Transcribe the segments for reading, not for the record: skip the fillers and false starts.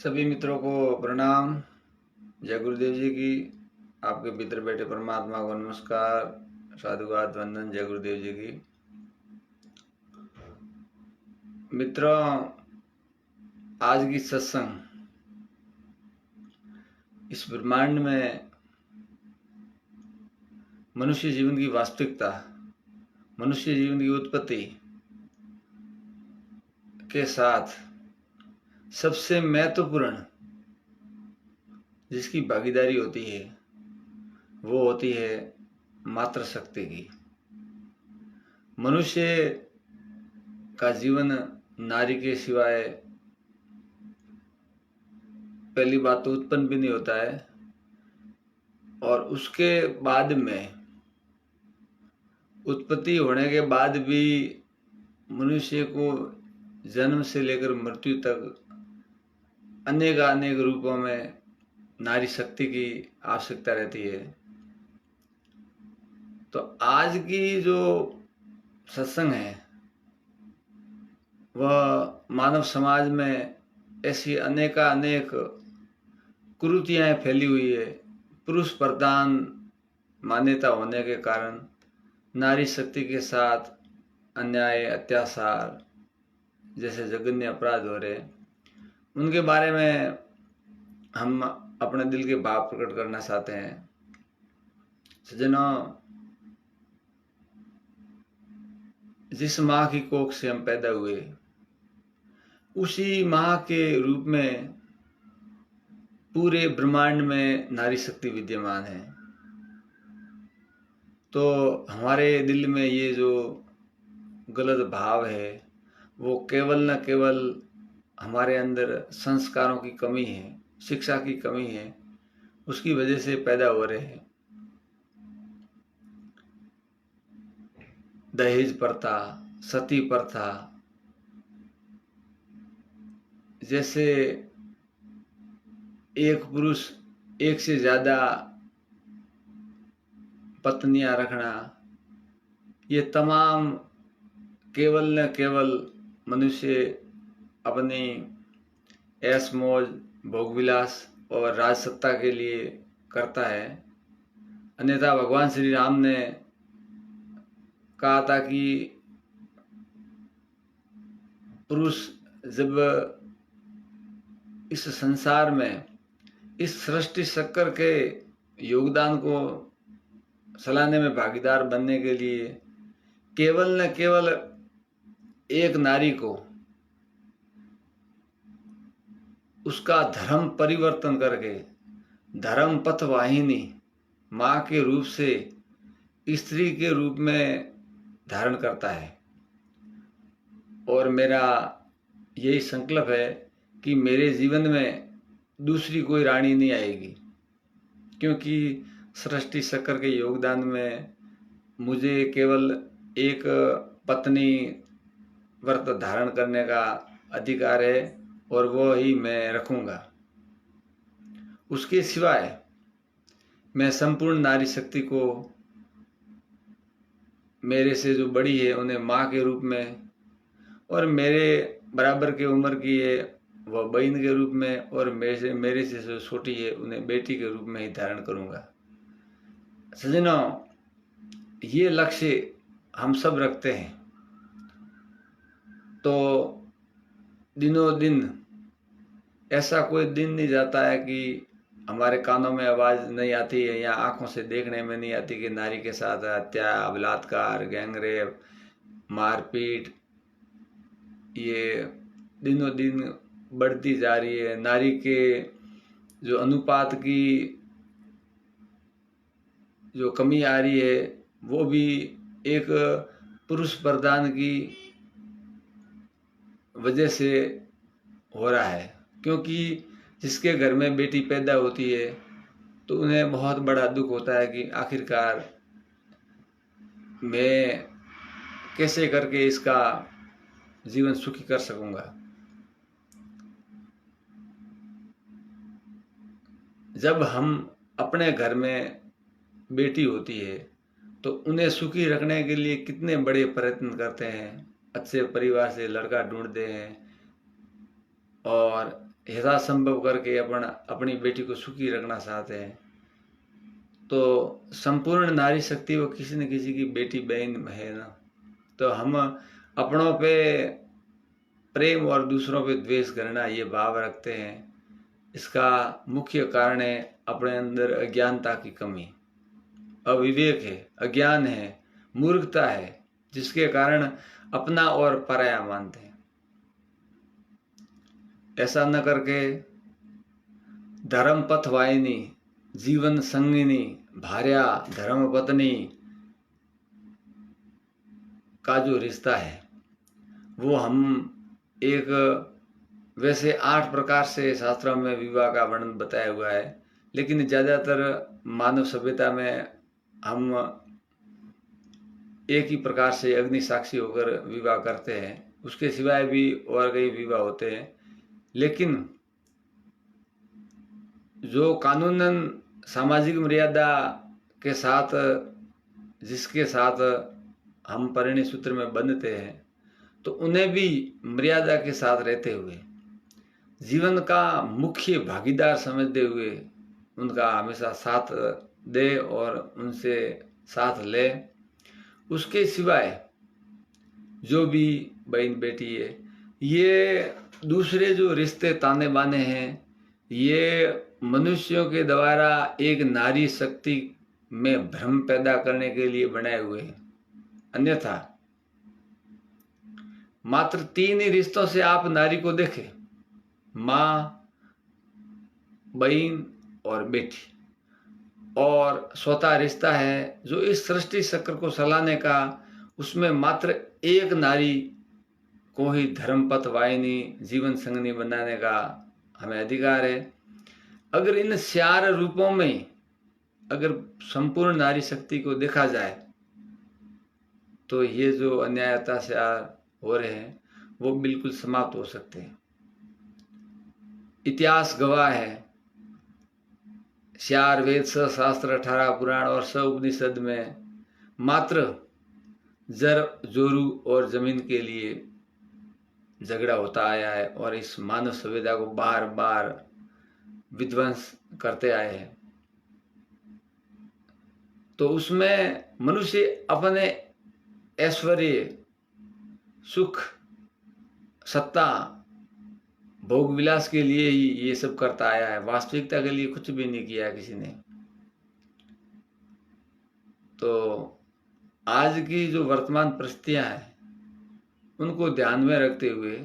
सभी मित्रों को प्रणाम। जय गुरुदेव जी की। आपके भीतर बैठे परमात्मा को नमस्कार, साधुवाद, वंदन। जय गुरुदेव जी की। मित्रों, आज की सत्संग इस ब्रह्मांड में मनुष्य जीवन की वास्तविकता, मनुष्य जीवन की उत्पत्ति के साथ सबसे महत्वपूर्ण जिसकी भागीदारी होती है वो होती है मातृ शक्ति की। मनुष्य का जीवन नारी के सिवाय पहली बात तो उत्पन्न भी नहीं होता है, और उसके बाद में उत्पत्ति होने के बाद भी मनुष्य को जन्म से लेकर मृत्यु तक अनेक रूपों में नारी शक्ति की आवश्यकता रहती है। तो आज की जो सत्संग है वह मानव समाज में ऐसी अनेक कुरीतियाँ फैली हुई है। पुरुष प्रधान मान्यता होने के कारण नारी शक्ति के साथ अन्याय, अत्याचार जैसे जघन्य अपराध हो रहे, उनके बारे में हम अपने दिल के भाव प्रकट करना चाहते हैं। सज्जनों, जिस माँ की कोख से हम पैदा हुए उसी माँ के रूप में पूरे ब्रह्मांड में नारी शक्ति विद्यमान है। तो हमारे दिल में ये जो गलत भाव है वो केवल न केवल हमारे अंदर संस्कारों की कमी है, शिक्षा की कमी है, उसकी वजह से पैदा हो रहे हैं। दहेज प्रथा, सती प्रथा जैसे एक पुरुष एक से ज्यादा पत्नियां रखना, ये तमाम केवल न केवल मनुष्य अपनी ऐश मौज, भोगविलास और राजसत्ता के लिए करता है। अन्यथा भगवान श्री राम ने कहा था कि पुरुष जब इस संसार में इस सृष्टि चक्र के योगदान को चलाने में भागीदार बनने के लिए केवल न केवल एक नारी को उसका धर्म परिवर्तन करके धर्म पथ वाहिनी माँ के रूप से स्त्री के रूप में धारण करता है। और मेरा यही संकल्प है कि मेरे जीवन में दूसरी कोई रानी नहीं आएगी, क्योंकि सृष्टि चक्र के योगदान में मुझे केवल एक पत्नी व्रत धारण करने का अधिकार है और वो ही मैं रखूंगा। उसके सिवाय मैं संपूर्ण नारी शक्ति को, मेरे से जो बड़ी है उन्हें माँ के रूप में, और मेरे बराबर के उम्र की है वह बहन के रूप में, और मेरे से जो छोटी है उन्हें बेटी के रूप में ही धारण करूंगा। सज्जनों, ये लक्ष्य हम सब रखते हैं तो दिनों दिन ऐसा कोई दिन नहीं जाता है कि हमारे कानों में आवाज़ नहीं आती है या आंखों से देखने में नहीं आती कि नारी के साथ हत्या, बलात्कार, गैंगरेप, मारपीट ये दिनों दिन बढ़ती जा रही है। नारी के जो अनुपात की जो कमी आ रही है वो भी एक पुरुष प्रधान की वजह से हो रहा है, क्योंकि जिसके घर में बेटी पैदा होती है तो उन्हें बहुत बड़ा दुख होता है कि आखिरकार मैं कैसे करके इसका जीवन सुखी कर सकूंगा। जब हम अपने घर में बेटी होती है तो उन्हें सुखी रखने के लिए कितने बड़े प्रयत्न करते हैं, अच्छे परिवार से लड़का ढूंढते हैं और यथासंभव करके अपनी बेटी को सुखी रखना चाहते हैं, तो संपूर्ण नारी शक्ति वो किसी न किसी की बेटी बहन है ना। तो हम अपनों पे प्रेम और दूसरों पे द्वेष करना ये भाव रखते हैं। इसका मुख्य कारण है अपने अंदर अज्ञानता की कमी, अविवेक है, अज्ञान है, मूर्खता है, जिसके कारण अपना और पराया मानते हैं। ऐसा न करके धर्म पथ वाहिनी, जीवन संगिनी, भार्या, धर्म पत्नी का जो रिश्ता है वो हम एक, वैसे 8 प्रकार से शास्त्रों में विवाह का वर्णन बताया हुआ है, लेकिन ज़्यादातर मानव सभ्यता में हम एक ही प्रकार से अग्नि साक्षी होकर विवाह करते हैं। उसके सिवाय भी और कई विवाह होते हैं, लेकिन जो कानूनन सामाजिक मर्यादा के साथ, जिसके साथ हम परिणय सूत्र में बंधते हैं, तो उन्हें भी मर्यादा के साथ रहते हुए, जीवन का मुख्य भागीदार समझते हुए उनका हमेशा साथ दे और उनसे साथ ले। उसके सिवाय जो भी बहन बेटी है, ये दूसरे जो रिश्ते ताने बाने हैं, ये मनुष्यों के द्वारा एक नारी शक्ति में भ्रम पैदा करने के लिए बनाए हुए हैं। अन्यथा मात्र 3 ही रिश्तों से आप नारी को देखें, माँ, बहन और बेटी, और स्वतः रिश्ता है जो इस सृष्टि चक्र को चलाने का, उसमें मात्र एक नारी को ही धर्मपथ वाहिनी, जीवन संगनी बनाने का हमें अधिकार है। अगर इन 4 रूपों में अगर संपूर्ण नारी शक्ति को देखा जाए, तो ये जो अन्याय अत्याचार हो रहे हैं वो बिल्कुल समाप्त हो सकते हैं। इतिहास गवाह है, 4 वेद, 6 शास्त्र, 18 पुराण और 6 उपनिषद में मात्र जर जोरू और जमीन के लिए झगड़ा होता आया है, और इस मानव सभ्यता को बार बार विध्वंस करते आए हैं। तो उसमें मनुष्य अपने ऐश्वर्य, सुख, सत्ता, भोग विलास के लिए ही ये सब करता आया है, वास्तविकता के लिए कुछ भी नहीं किया किसी ने। तो आज की जो वर्तमान परिस्थितियां हैं उनको ध्यान में रखते हुए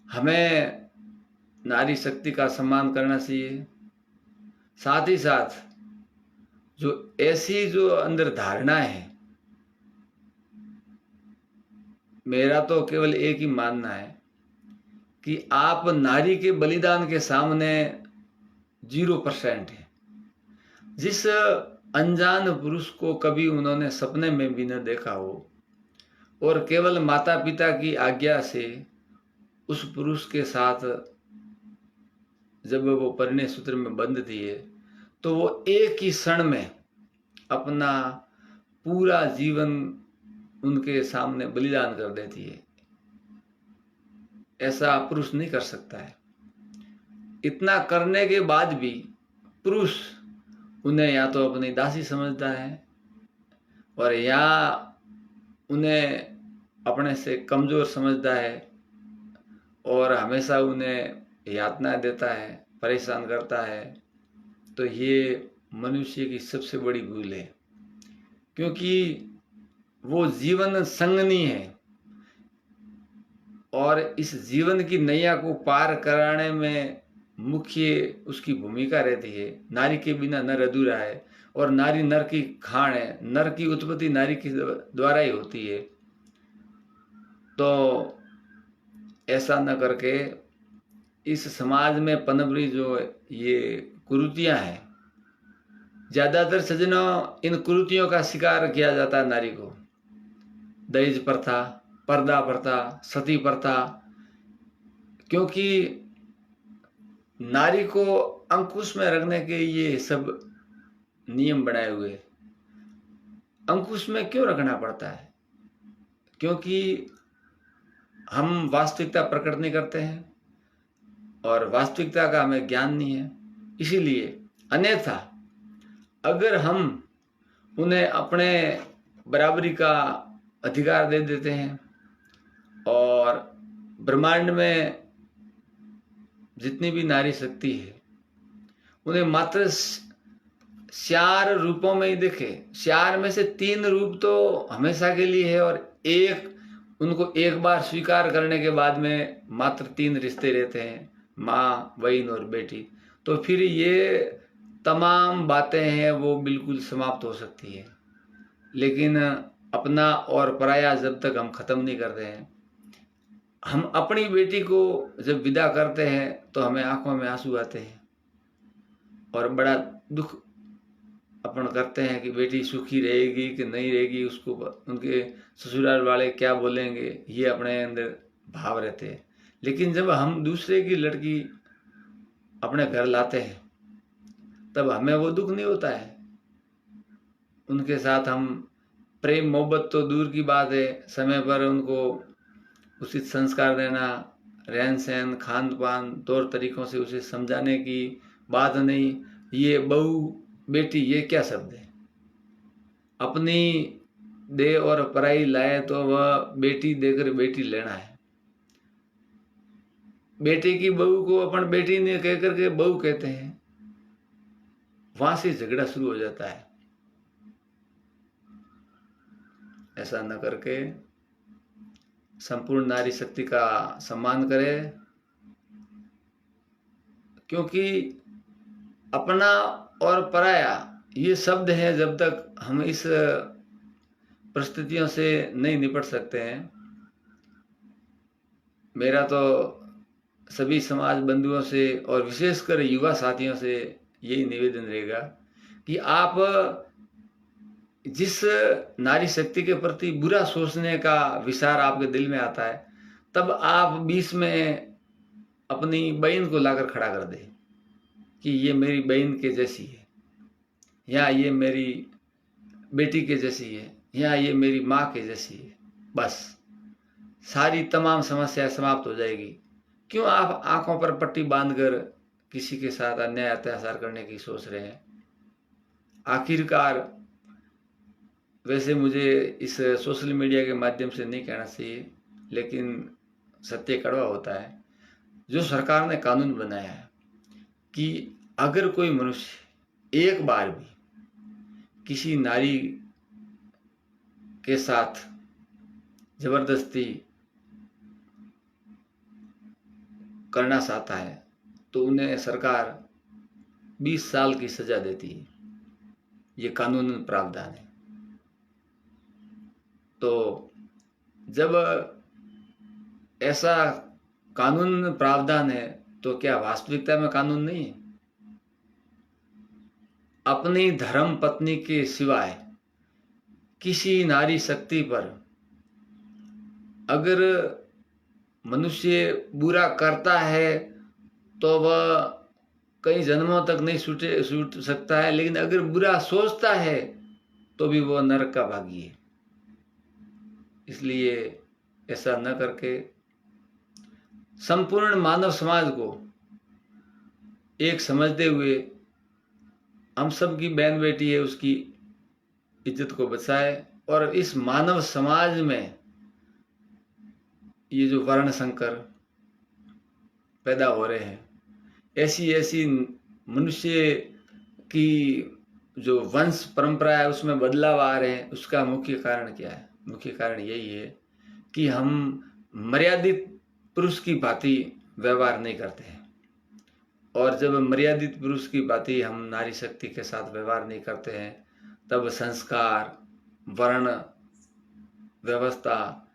हमें नारी शक्ति का सम्मान करना चाहिए। साथ ही साथ जो ऐसी जो अंदर धारणा है, मेरा तो केवल एक ही मानना है कि आप नारी के बलिदान के सामने 0% है। जिस अनजान पुरुष को कभी उन्होंने सपने में भी न देखा हो और केवल माता पिता की आज्ञा से उस पुरुष के साथ जब वो परिणय सूत्र में बंध थी है, तो वो एक ही क्षण में अपना पूरा जीवन उनके सामने बलिदान कर देती है। ऐसा पुरुष नहीं कर सकता है। इतना करने के बाद भी पुरुष उन्हें या तो अपनी दासी समझता है और या उन्हें अपने से कमजोर समझता है और हमेशा उन्हें यातना देता है, परेशान करता है। तो ये मनुष्य की सबसे बड़ी भूल है, क्योंकि वो जीवन संगनी है और इस जीवन की नैया को पार कराने में मुख्य उसकी भूमिका रहती है। नारी के बिना नर अधूरा है और नारी नर की खान है। नर की उत्पत्ति नारी के द्वारा ही होती है। तो ऐसा न करके इस समाज में पनप रही जो ये कुरीतियां हैं, ज्यादातर सज्जनों इन कुरीतियों का शिकार किया जाता है नारी को। दहेज प्रथा, पर्दा प्रथा, सती प्रथा, क्योंकि नारी को अंकुश में रखने के ये सब नियम बनाए हुए। अंकुश में क्यों रखना पड़ता है? क्योंकि हम वास्तविकता प्रकट नहीं करते हैं, और वास्तविकता का हमें ज्ञान नहीं है। इसीलिए अन्यथा अगर हम उन्हें अपने बराबरी का अधिकार दे देते हैं और ब्रह्मांड में जितनी भी नारी शक्ति है उन्हें मात्र 4 रूपों में ही देखे। 4 में से 3 रूप तो हमेशा के लिए है और उनको एक बार स्वीकार करने के बाद में मात्र 3 रिश्ते रहते हैं, माँ, बहन और बेटी। तो फिर ये तमाम बातें हैं वो बिल्कुल समाप्त हो सकती है। लेकिन अपना और पराया जब तक हम खत्म नहीं करते हैं, हम अपनी बेटी को जब विदा करते हैं तो हमें आंखों में आंसू आते हैं और बड़ा दुख अपन करते हैं कि बेटी सुखी रहेगी कि नहीं रहेगी, उसको उनके ससुराल वाले क्या बोलेंगे, ये अपने अंदर भाव रहते हैं। लेकिन जब हम दूसरे की लड़की अपने घर लाते हैं तब हमें वो दुख नहीं होता है। उनके साथ हम प्रेम मोहब्बत तो दूर की बात है, समय पर उनको उचित संस्कार देना, रहन सहन, खान पान, तौर तरीकों से उसे समझाने की बात नहीं। ये बहू बेटी ये क्या शब्द है? अपनी दे और पराई लाए तो वह बेटी देकर बेटी लेना है। बेटे की बहू को अपन बेटी ने कह करके बहू कहते हैं, वहां से झगड़ा शुरू हो जाता है। ऐसा न करके संपूर्ण नारी शक्ति का सम्मान करें, क्योंकि अपना और पराया ये शब्द हैं। जब तक हम इस परिस्थितियों से नहीं निपट सकते हैं, मेरा तो सभी समाज बंधुओं से और विशेषकर युवा साथियों से यही निवेदन रहेगा कि आप जिस नारी शक्ति के प्रति बुरा सोचने का विचार आपके दिल में आता है, तब आप बीच में अपनी बहन को लाकर खड़ा कर दें कि ये मेरी बहन के जैसी है, या ये मेरी बेटी के जैसी है, या ये मेरी माँ के जैसी है। बस सारी तमाम समस्या समाप्त हो जाएगी। क्यों आप आंखों पर पट्टी बांधकर किसी के साथ अन्याय अत्याचार करने की सोच रहे हैं? आखिरकार वैसे मुझे इस सोशल मीडिया के माध्यम से नहीं कहना चाहिए, लेकिन सत्य कड़वा होता है। जो सरकार ने कानून बनाया है कि अगर कोई मनुष्य एक बार भी किसी नारी के साथ जबरदस्ती करना चाहता है तो उन्हें सरकार 20 साल की सजा देती है। ये कानून प्रावधान है। तो जब ऐसा कानून प्रावधान है तो क्या वास्तविकता में कानून नहीं है? अपनी धर्म पत्नी के सिवाय किसी नारी शक्ति पर अगर मनुष्य बुरा करता है तो वह कई जन्मों तक नहीं छूट सकता है, लेकिन अगर बुरा सोचता है तो भी वह नरक का भागी है। इसलिए ऐसा न करके संपूर्ण मानव समाज को एक समझते हुए हम सब की बहन बेटी है, उसकी इज्जत को बचाए। और इस मानव समाज में ये जो वर्ण संकर पैदा हो रहे हैं, ऐसी मनुष्य की जो वंश परंपरा है उसमें बदलाव आ रहे हैं, उसका मुख्य कारण क्या है? मुख्य कारण यही है कि हम मर्यादित पुरुष की भांति व्यवहार नहीं करते हैं। और जब मर्यादित पुरुष की भांति हम नारी शक्ति के साथ व्यवहार नहीं करते हैं, तब संस्कार, वर्ण व्यवस्था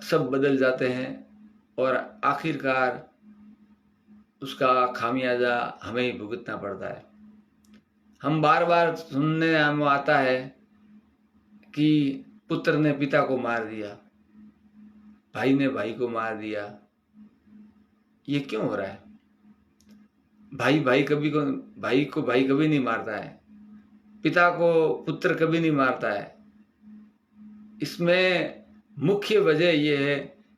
सब बदल जाते हैं और आखिरकार उसका खामियाजा हमें ही भुगतना पड़ता है। हम बार बार सुनने में आता है कि पुत्र ने पिता को मार दिया, भाई ने भाई को मार दिया। ये क्यों हो रहा है? भाई भाई को भाई कभी नहीं मारता है, पिता को पुत्र कभी नहीं मारता है। इसमें मुख्य वजह यह है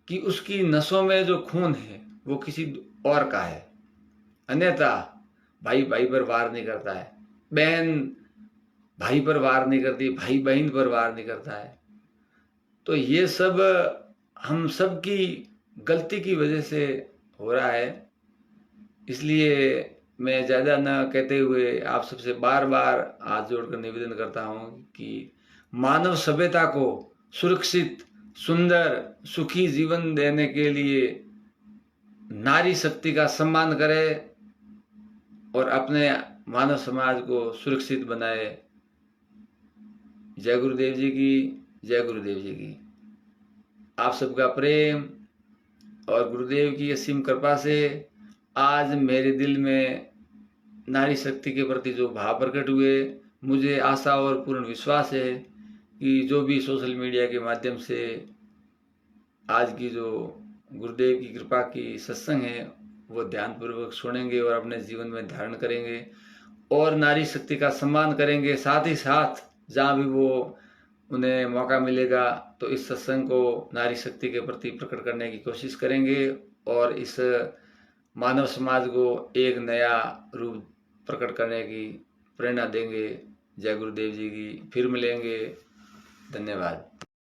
कि उसकी नसों में जो खून है वो किसी और का है। अन्यथा भाई भाई पर वार नहीं करता है, बहन भाई पर वार नहीं करती, भाई बहन पर वार नहीं करता है। तो ये सब हम सब की गलती की वजह से हो रहा है। इसलिए मैं ज़्यादा न कहते हुए आप सबसे बार बार हाथ जोड़कर निवेदन करता हूँ कि मानव सभ्यता को सुरक्षित, सुंदर, सुखी जीवन देने के लिए नारी शक्ति का सम्मान करें और अपने मानव समाज को सुरक्षित बनाए। जय गुरुदेव जी की, जय गुरुदेव जी की। आप सबका प्रेम और गुरुदेव की असीम कृपा से आज मेरे दिल में नारी शक्ति के प्रति जो भाव प्रकट हुए, मुझे आशा और पूर्ण विश्वास है कि जो भी सोशल मीडिया के माध्यम से आज की जो गुरुदेव की कृपा की सत्संग है वो ध्यानपूर्वक सुनेंगे और अपने जीवन में धारण करेंगे और नारी शक्ति का सम्मान करेंगे। साथ ही साथ जहाँ भी वो उन्हें मौका मिलेगा तो इस सत्संग को नारी शक्ति के प्रति प्रकट करने की कोशिश करेंगे और इस मानव समाज को एक नया रूप प्रकट करने की प्रेरणा देंगे। जय गुरुदेव जी की। फिर मिलेंगे। धन्यवाद।